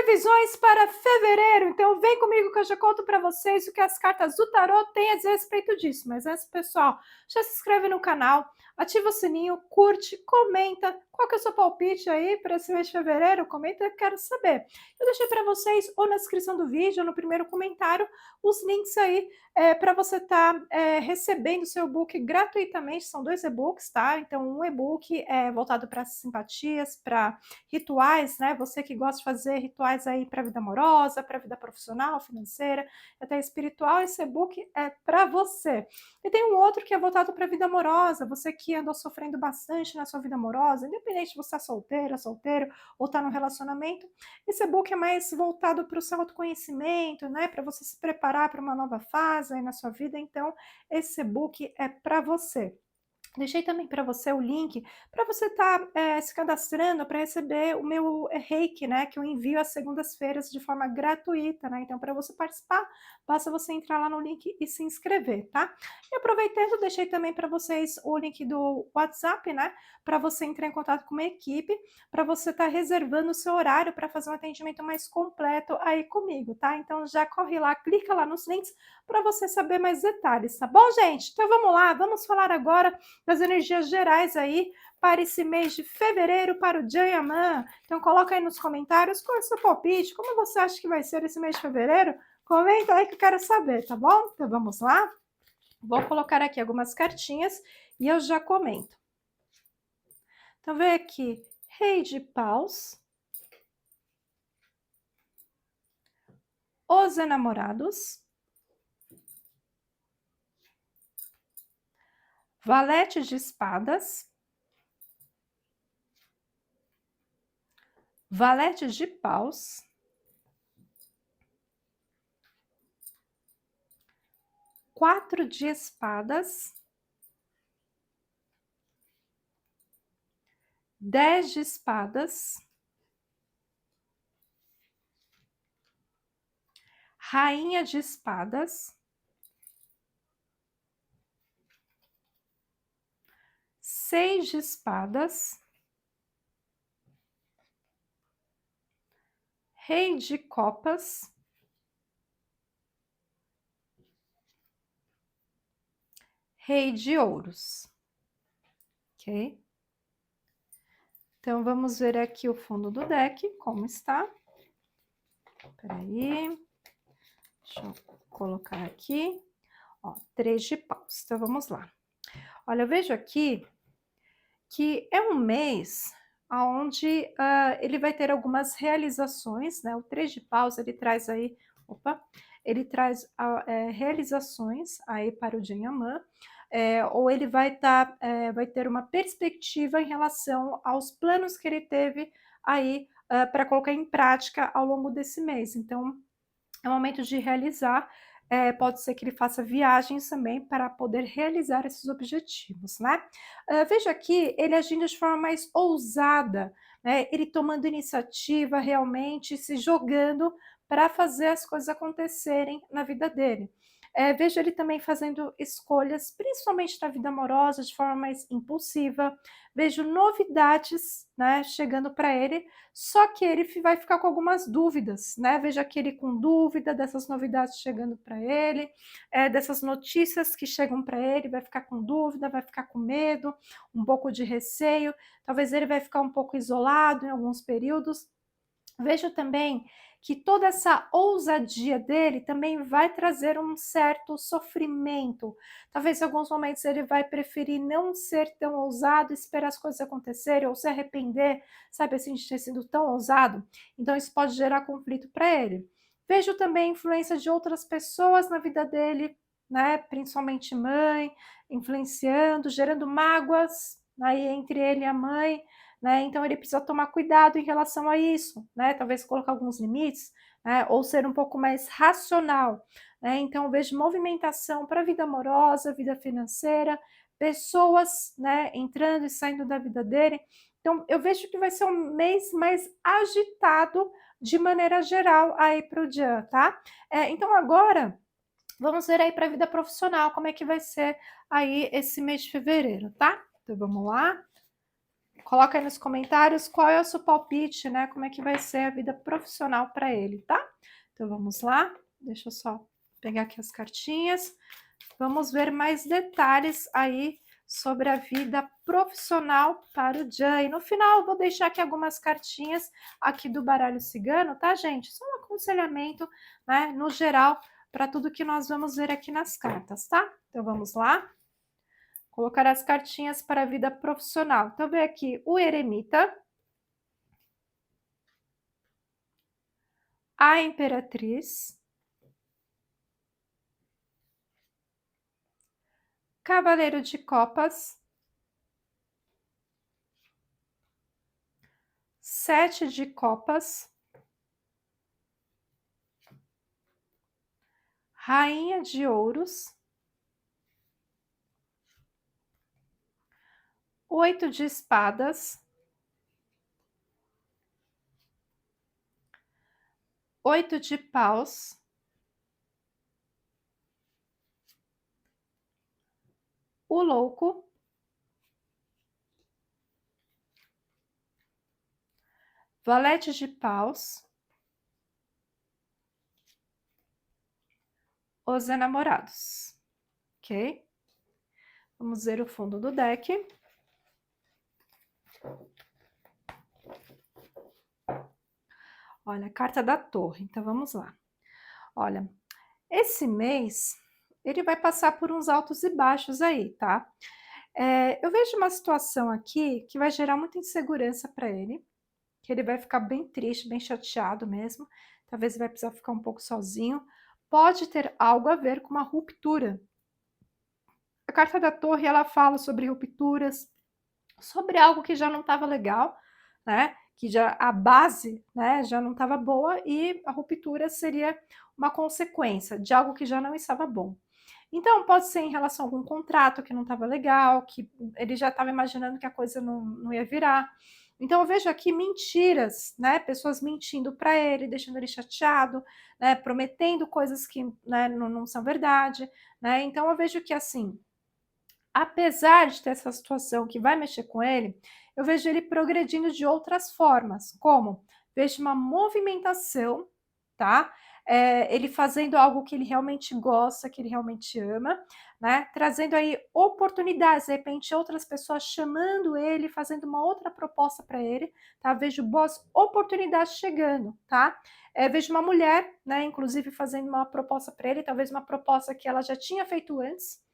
previsões para fevereiro, então vem comigo que eu já conto para vocês o que as cartas do tarot têm a dizer a respeito disso. Mas antes, pessoal, já se inscreve no canal, ativa o sininho, curte, comenta. Qual que é o seu palpite aí para esse mês de fevereiro? Comenta, eu quero saber. Eu deixei para vocês ou na descrição do vídeo, ou no primeiro comentário, os links aí para você estar recebendo o seu e-book gratuitamente. São 2 e-books, tá? Então, um e-book é voltado para simpatias, para rituais, né? Você que gosta de fazer rituais aí para a vida amorosa, para a vida profissional, financeira, até espiritual, esse e-book é para você. E tem um outro que é voltado para a vida amorosa, você que andou sofrendo bastante na sua vida amorosa, independente de você estar solteira, solteiro ou estar no relacionamento, esse e-book é mais voltado para o seu autoconhecimento, né? Para você se preparar para uma nova fase aí na sua vida, então esse e-book é para você. Deixei também para você o link para você estar se cadastrando para receber o meu reiki, né? Que eu envio às segundas-feiras de forma gratuita, né? Então, para você participar, basta você entrar lá no link e se inscrever, tá? E aproveitando, deixei também para vocês o link do WhatsApp, né? Para você entrar em contato com uma equipe, para você estar reservando o seu horário para fazer um atendimento mais completo aí comigo, tá? Então, já corre lá, clica lá nos links para você saber mais detalhes, tá bom, gente? Então, vamos lá, vamos falar agora das energias gerais aí para esse mês de fevereiro para o Jayaman. Então coloca aí nos comentários qual é o seu palpite, como você acha que vai ser esse mês de fevereiro? Comenta aí que eu quero saber, tá bom? Então vamos lá? Vou colocar aqui algumas cartinhas e eu já comento. Então vem aqui, Rei de Paus, Os Enamorados, Valete de Espadas, Valete de Paus, Quatro de Espadas, 10 de Espadas, Rainha de Espadas, 6 de Espadas, Rei de Copas, Rei de Ouros, ok? Então, vamos ver aqui o fundo do deck, como está. Peraí, deixa eu colocar aqui, ó, 3 de paus. Então, vamos lá. Olha, eu vejo aqui que é um mês onde ele vai ter algumas realizações, né? O 3 de paus, ele traz aí, ele traz realizações aí para o Jayaman, ou ele vai ter uma perspectiva em relação aos planos que ele teve aí para colocar em prática ao longo desse mês. Então, é o momento de realizar, pode ser que ele faça viagens também para poder realizar esses objetivos, né? Veja aqui, ele agindo de forma mais ousada, né? Ele tomando iniciativa realmente, se jogando para fazer as coisas acontecerem na vida dele. Vejo ele também fazendo escolhas, principalmente na vida amorosa, de forma mais impulsiva. Vejo novidades, né, chegando para ele, só que ele vai ficar com algumas dúvidas, né? Veja que ele com dúvida dessas novidades chegando para ele, dessas notícias que chegam para ele, vai ficar com dúvida, vai ficar com medo, um pouco de receio, talvez ele vai ficar um pouco isolado em alguns períodos. Vejo também que toda essa ousadia dele também vai trazer um certo sofrimento. Talvez em alguns momentos ele vai preferir não ser tão ousado, esperar as coisas acontecerem ou se arrepender, sabe assim, de ter sido tão ousado. Então isso pode gerar conflito para ele. Vejo também a influência de outras pessoas na vida dele, né? Principalmente mãe, influenciando, gerando mágoas aí entre ele e a mãe, né? Então ele precisa tomar cuidado em relação a isso, né? Talvez colocar alguns limites, né? Ou ser um pouco mais racional, né? Então eu vejo movimentação para a vida amorosa, vida financeira, pessoas, né, entrando e saindo da vida dele. Então eu vejo que vai ser um mês mais agitado de maneira geral aí para o Jan, tá? Então agora vamos ver aí para a vida profissional como é que vai ser aí esse mês de fevereiro, tá? Então vamos lá. coloca aí nos comentários qual é o seu palpite, né? Como é que vai ser a vida profissional para ele, tá? Então vamos lá, deixa eu só pegar aqui as cartinhas. Vamos ver mais detalhes aí sobre a vida profissional para o Jan. E no final eu vou deixar aqui algumas cartinhas aqui do baralho cigano, tá, gente? Só um aconselhamento, né, no geral, para tudo que nós vamos ver aqui nas cartas, tá? Então vamos lá. Colocar as cartinhas para a vida profissional. Então vem aqui o eremita, a imperatriz, cavaleiro de copas, 7 de copas, rainha de ouros, 8 de espadas, 8 de paus, o louco, valete de paus, os enamorados, ok? Vamos ver o fundo do deck. Olha, a carta da torre, então vamos lá. Olha, esse mês ele vai passar por uns altos e baixos aí, tá? Eu vejo uma situação aqui que vai gerar muita insegurança para ele, que ele vai ficar bem triste, bem chateado mesmo. Talvez ele vai precisar ficar um pouco sozinho. Pode ter algo a ver com uma ruptura. A carta da torre, ela fala sobre rupturas, sobre algo que já não estava legal, né? Que já a base, né, já não estava boa e a ruptura seria uma consequência de algo que já não estava bom. Então, pode ser em relação a algum contrato que não estava legal, que ele já estava imaginando que a coisa não ia virar. Então, eu vejo aqui mentiras, né? Pessoas mentindo para ele, deixando ele chateado, né? Prometendo coisas que, né, não são verdade, né? Então, eu vejo que, assim, apesar de ter essa situação que vai mexer com ele, eu vejo ele progredindo de outras formas, como vejo uma movimentação, tá? Ele fazendo algo que ele realmente gosta, que ele realmente ama, né? Trazendo aí oportunidades, de repente outras pessoas chamando ele, fazendo uma outra proposta para ele, tá? Vejo boas oportunidades chegando, tá? Vejo uma mulher, né? Inclusive fazendo uma proposta para ele, talvez uma proposta que ela já tinha feito antes,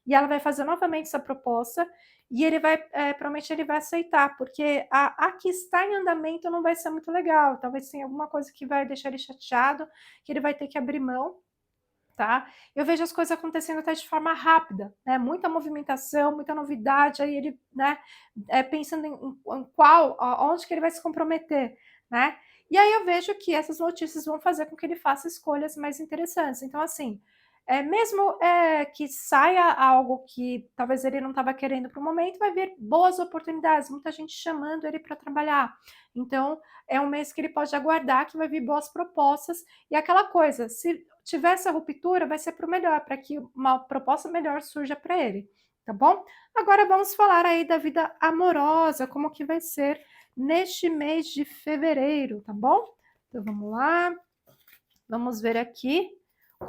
e ela vai fazer novamente essa proposta e ele vai, provavelmente ele vai aceitar, porque a que está em andamento não vai ser muito legal, talvez tenha alguma coisa que vai deixar ele chateado, que ele vai ter que abrir mão, tá? Eu vejo as coisas acontecendo até de forma rápida, né? Muita movimentação, muita novidade, aí ele, né, pensando em qual, onde que ele vai se comprometer, né? E aí eu vejo que essas notícias vão fazer com que ele faça escolhas mais interessantes. Então, assim, mesmo que saia algo que talvez ele não estava querendo para o momento, vai vir boas oportunidades, muita gente chamando ele para trabalhar. Então, é um mês que ele pode aguardar que vai vir boas propostas. E aquela coisa, se tiver essa ruptura, vai ser para o melhor, para que uma proposta melhor surja para ele, tá bom? Agora vamos falar aí da vida amorosa, como que vai ser neste mês de fevereiro, tá bom? Então vamos lá, vamos ver aqui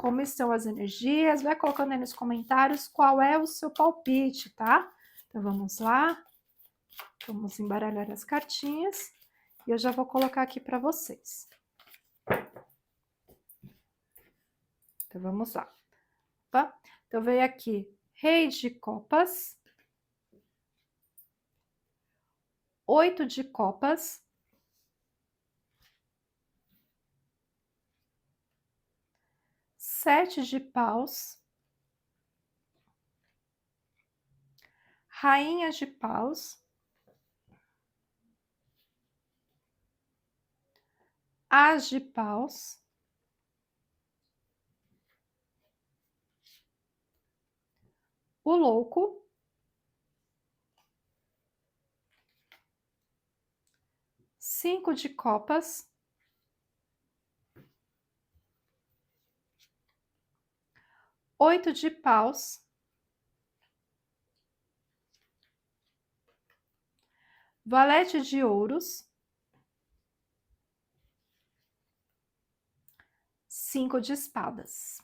como estão as energias, vai colocando aí nos comentários qual é o seu palpite, tá? Então vamos lá, vamos embaralhar as cartinhas e eu já vou colocar aqui para vocês. Então vamos lá. Tá? Então veio aqui Rei de Copas, 8 de Copas, 7 de Paus, Rainha de Paus, As de Paus, o Louco, 5 de Copas, Oito de Paus, valete de ouros, 5 de espadas,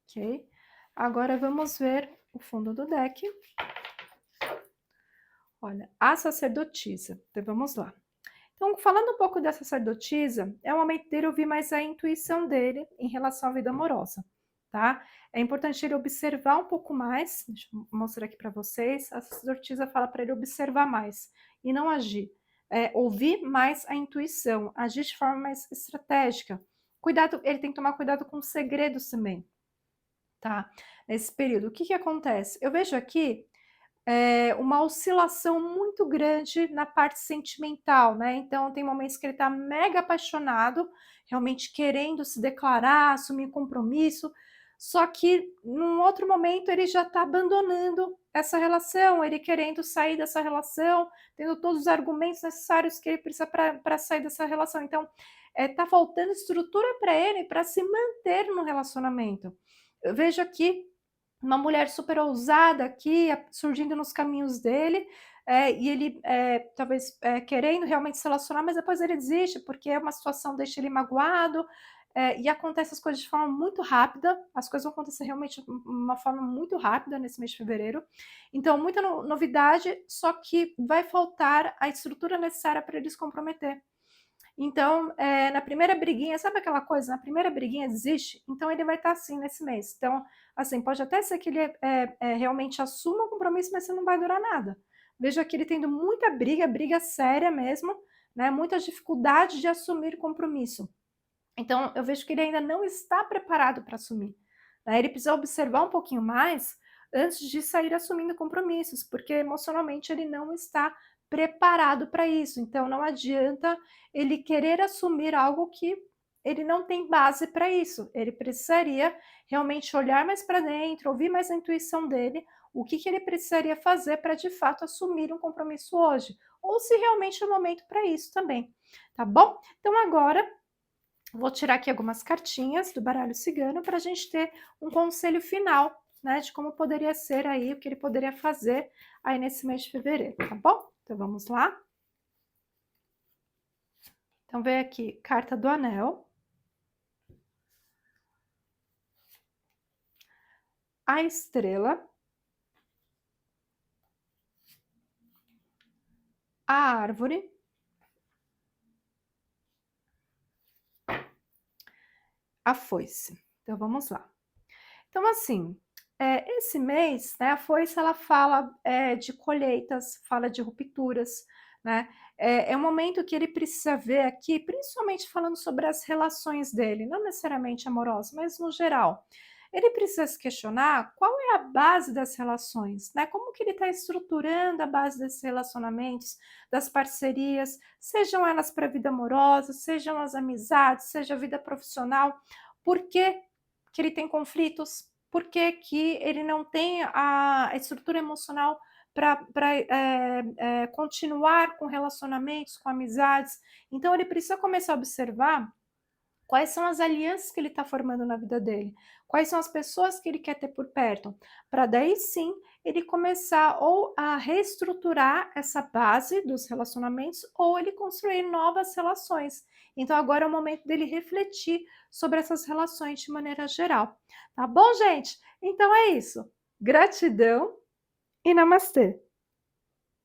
ok? Agora vamos ver o fundo do deck. Olha, a sacerdotisa. Então vamos lá. Então, falando um pouco da sacerdotisa, é o momento dele ouvir mais a intuição dele em relação à vida amorosa, tá? É importante ele observar um pouco mais, deixa eu mostrar aqui para vocês, a sacerdotisa fala para ele observar mais e não agir. Ouvir mais a intuição, agir de forma mais estratégica. Cuidado, ele tem que tomar cuidado com os segredos também, tá? Nesse período. O que que acontece? Eu vejo aqui uma oscilação muito grande na parte sentimental, né? Então, tem momentos que ele está mega apaixonado, realmente querendo se declarar, assumir compromisso, só que num outro momento ele já está abandonando essa relação, ele querendo sair dessa relação, tendo todos os argumentos necessários que ele precisa para sair dessa relação. Então, está faltando estrutura para ele para se manter no relacionamento. Eu vejo aqui uma mulher super ousada aqui, surgindo nos caminhos dele, e ele, talvez, querendo realmente se relacionar, mas depois ele desiste, porque é uma situação deixa ele magoado, e acontece as coisas de forma muito rápida, as coisas vão acontecer realmente de uma forma muito rápida nesse mês de fevereiro. Então, muita novidade, só que vai faltar a estrutura necessária para ele se comprometer. Então, na primeira briguinha, sabe aquela coisa? Na primeira briguinha desiste? Então ele vai estar assim nesse mês. Então, assim, pode até ser que ele realmente assuma o compromisso, mas isso não vai durar nada. Vejo aqui ele tendo muita briga, briga séria mesmo, né? Muita dificuldade de assumir compromisso. Então, eu vejo que ele ainda não está preparado para assumir, né? Ele precisa observar um pouquinho mais antes de sair assumindo compromissos, porque emocionalmente ele não está preparado para isso. Então, não adianta ele querer assumir algo que ele não tem base para isso. Ele precisaria realmente olhar mais para dentro, ouvir mais a intuição dele, o que, que ele precisaria fazer para de fato assumir um compromisso hoje, ou se realmente é o momento para isso também, tá bom? Então, agora vou tirar aqui algumas cartinhas do baralho cigano para a gente ter um conselho final, né, de como poderia ser aí, o que ele poderia fazer aí nesse mês de fevereiro, tá bom? Então vamos lá. Então vem aqui, carta do anel. A estrela. A árvore. A foice. Então vamos lá. Então assim, esse mês, né, a foice ela fala de colheitas, fala de rupturas, né? É um momento que ele precisa ver aqui, principalmente falando sobre as relações dele, não necessariamente amorosas, mas no geral. Ele precisa se questionar qual é a base das relações, né? Como que ele está estruturando a base desses relacionamentos, das parcerias, sejam elas para a vida amorosa, sejam as amizades, seja a vida profissional. Por que que ele tem conflitos? Por que que ele não tem a estrutura emocional para continuar com relacionamentos, com amizades? Então ele precisa começar a observar quais são as alianças que ele está formando na vida dele, quais são as pessoas que ele quer ter por perto, para daí sim ele começar ou a reestruturar essa base dos relacionamentos ou ele construir novas relações. Então agora é o momento dele refletir sobre essas relações de maneira geral. Tá bom, gente? Então é isso. Gratidão e namastê!